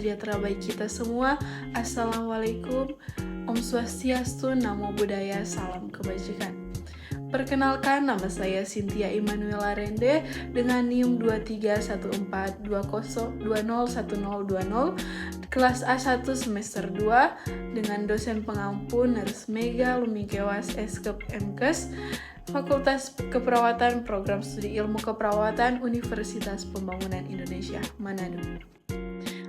sejahtera bagi kita semua. Assalamualaikum, Om Swastiastu, Namo Buddhaya, Salam Kebajikan. Perkenalkan, nama saya Cynthia Immanuela Rende dengan NIM 231420101020, kelas A1 semester 2 dengan dosen pengampun Nurse Mega Lumikewas Eskep Mkes, Fakultas Keperawatan Program Studi Ilmu Keperawatan Universitas Pembangunan Indonesia, Manado.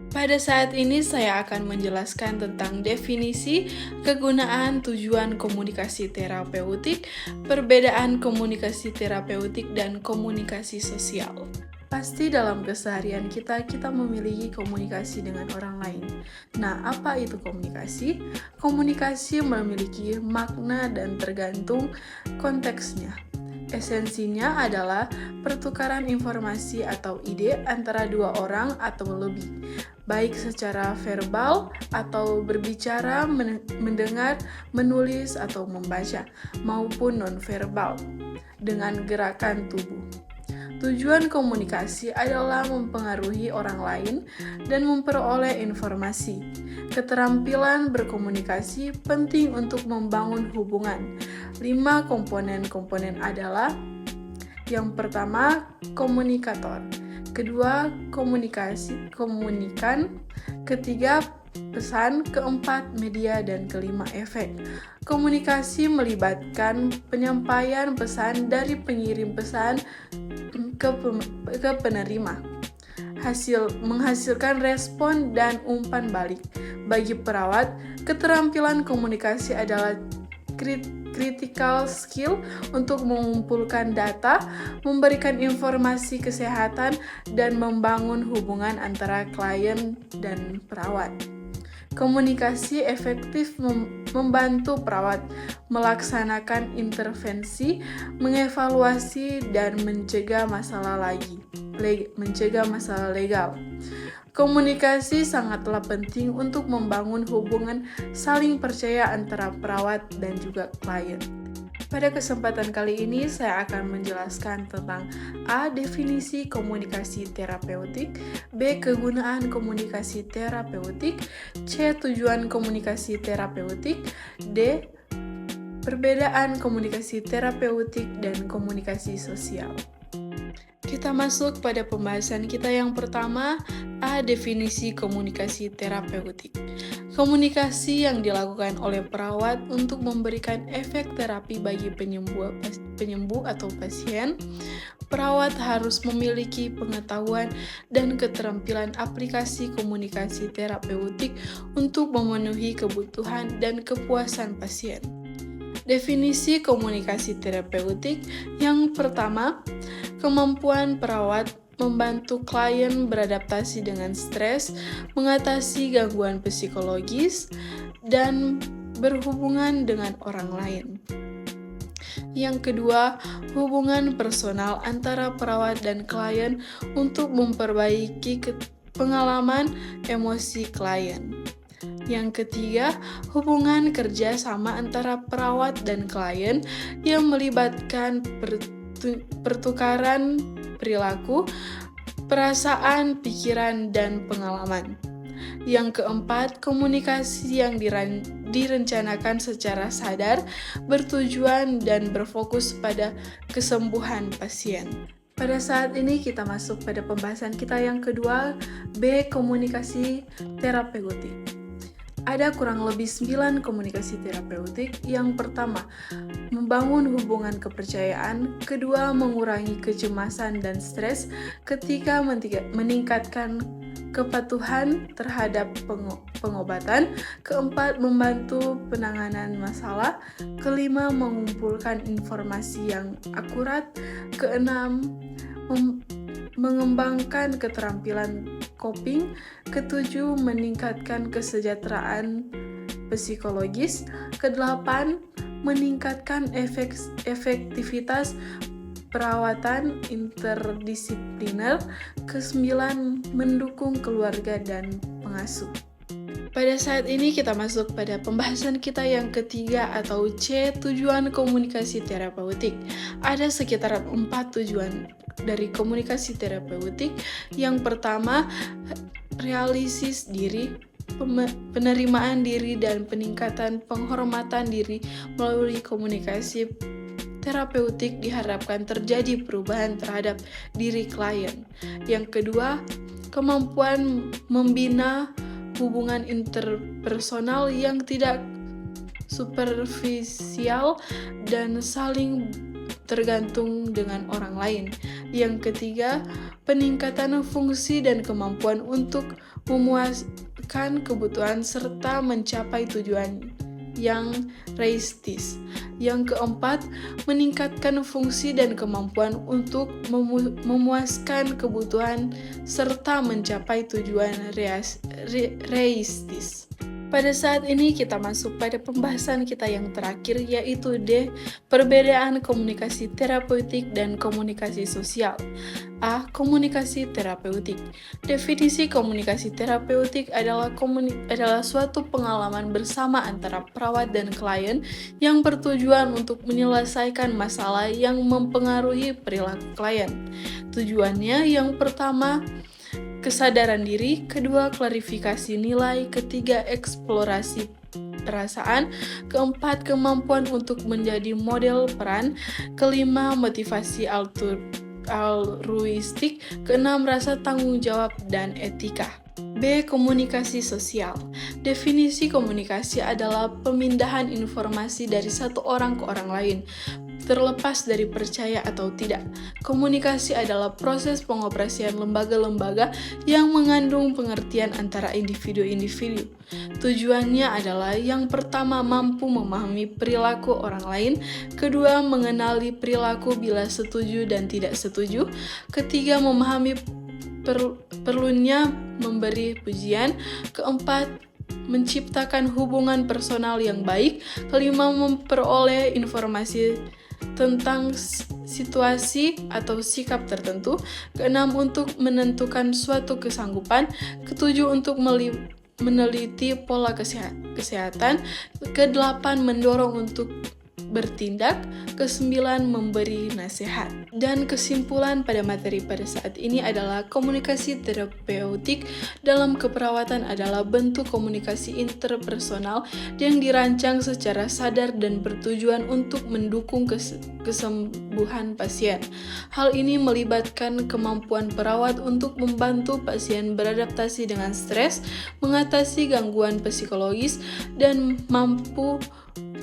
Pada saat ini saya akan menjelaskan tentang definisi, kegunaan, tujuan komunikasi terapeutik, perbedaan komunikasi terapeutik, dan komunikasi sosial. Pasti dalam keseharian kita memiliki komunikasi dengan orang lain. Nah, apa itu komunikasi? Komunikasi memiliki makna dan tergantung konteksnya. Esensinya adalah pertukaran informasi atau ide antara dua orang atau lebih, baik secara verbal atau berbicara, mendengar, menulis, atau membaca, maupun nonverbal dengan gerakan tubuh. Tujuan komunikasi adalah mempengaruhi orang lain dan memperoleh informasi. Keterampilan berkomunikasi penting untuk membangun hubungan. 5 komponen adalah: yang pertama, komunikator. Kedua, komunikan. Ketiga, pesan. Keempat, media. Dan kelima, efek. Komunikasi melibatkan penyampaian pesan dari pengirim pesan ke penerima, menghasilkan respon dan umpan balik. Bagi perawat, keterampilan komunikasi adalah critical skill untuk mengumpulkan data, memberikan informasi kesehatan, dan membangun hubungan antara klien dan perawat. Komunikasi efektif membantu perawat melaksanakan intervensi, mengevaluasi, dan mencegah masalah legal. Komunikasi sangatlah penting untuk membangun hubungan saling percaya antara perawat dan juga klien. Pada kesempatan kali ini, saya akan menjelaskan tentang A. Definisi komunikasi terapeutik, B. Kegunaan komunikasi terapeutik, C. Tujuan komunikasi terapeutik, D. Perbedaan komunikasi terapeutik dan komunikasi sosial. Kita masuk pada pembahasan kita yang pertama, A. Definisi komunikasi terapeutik. Komunikasi yang dilakukan oleh perawat untuk memberikan efek terapi bagi penyembuh atau pasien. Perawat harus memiliki pengetahuan dan keterampilan aplikasi komunikasi terapeutik untuk memenuhi kebutuhan dan kepuasan pasien. Definisi komunikasi terapeutik yang pertama, kemampuan perawat membantu klien beradaptasi dengan stres, mengatasi gangguan psikologis, dan berhubungan dengan orang lain. Yang kedua, hubungan personal antara perawat dan klien untuk memperbaiki pengalaman emosi klien. Yang ketiga, hubungan kerja sama antara perawat dan klien yang melibatkan pertukaran perilaku, perasaan, pikiran, dan pengalaman. Yang keempat, komunikasi yang direncanakan secara sadar, bertujuan, dan berfokus pada kesembuhan pasien. Pada saat ini kita masuk pada pembahasan kita yang kedua, B. Komunikasi terapeutik. Ada kurang lebih 9 komunikasi terapeutik. Yang pertama, membangun hubungan kepercayaan. Kedua, mengurangi kecemasan dan stres. Ketiga, meningkatkan kepatuhan terhadap pengobatan. Keempat, membantu penanganan masalah. Kelima, mengumpulkan informasi yang akurat. Keenam, mengembangkan keterampilan coping. Ketujuh, meningkatkan kesejahteraan psikologis. Kedelapan, meningkatkan efektivitas perawatan interdisipliner. Kesembilan, mendukung keluarga dan pengasuh. Pada saat ini kita masuk pada pembahasan kita yang ketiga atau C, tujuan komunikasi terapeutik. Ada sekitar 4 tujuan dari komunikasi terapeutik. Yang pertama, realisis diri, penerimaan diri, dan peningkatan penghormatan diri melalui komunikasi terapeutik diharapkan terjadi perubahan terhadap diri klien. Yang kedua, kemampuan membina hubungan interpersonal yang tidak superficial dan saling tergantung dengan orang lain. Yang ketiga, peningkatan fungsi dan kemampuan untuk memuaskan kebutuhan serta mencapai tujuan yang realistis. Yang keempat, meningkatkan fungsi dan kemampuan untuk memuaskan kebutuhan serta mencapai tujuan realistis. Pada saat ini kita masuk pada pembahasan kita yang terakhir, yaitu D. Perbedaan komunikasi terapeutik dan komunikasi sosial. A. Komunikasi terapeutik. Definisi komunikasi terapeutik adalah suatu pengalaman bersama antara perawat dan klien yang bertujuan untuk menyelesaikan masalah yang mempengaruhi perilaku klien. Tujuannya yang pertama, kesadaran diri, kedua, klarifikasi nilai, ketiga, eksplorasi perasaan, keempat, kemampuan untuk menjadi model peran, kelima, motivasi altruistik, keenam, rasa tanggung jawab dan etika. B. Komunikasi sosial. Definisi komunikasi adalah pemindahan informasi dari satu orang ke orang lain, terlepas dari percaya atau tidak. Komunikasi adalah proses pengoperasian lembaga-lembaga yang mengandung pengertian antara individu-individu. Tujuannya adalah yang pertama, mampu memahami perilaku orang lain, kedua, mengenali perilaku bila setuju dan tidak setuju, ketiga, memahami perlunya memberi pujian, keempat, menciptakan hubungan personal yang baik, kelima, memperoleh informasi tentang situasi atau sikap tertentu, keenam, untuk menentukan suatu kesanggupan, ketujuh, untuk meneliti pola kesehatan, kedelapan, mendorong untuk bertindak, kesembilan, memberi nasihat. Dan kesimpulan pada materi pada saat ini adalah komunikasi terapeutik dalam keperawatan adalah bentuk komunikasi interpersonal yang dirancang secara sadar dan bertujuan untuk mendukung kesembuhan pasien. Hal ini melibatkan kemampuan perawat untuk membantu pasien beradaptasi dengan stres, mengatasi gangguan psikologis, dan mampu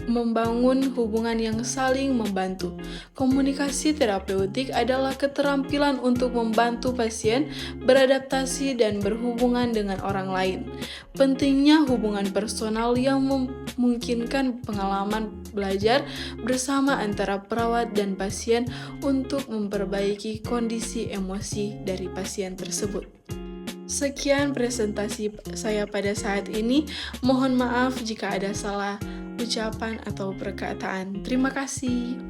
membangun hubungan yang saling membantu. Komunikasi terapeutik adalah keterampilan untuk membantu pasien beradaptasi dan berhubungan dengan orang lain. Pentingnya hubungan personal yang memungkinkan pengalaman belajar bersama antara perawat dan pasien untuk memperbaiki kondisi emosi dari pasien tersebut. Sekian presentasi saya pada saat ini. Mohon maaf jika ada salah ucapan atau perkataan. Terima kasih.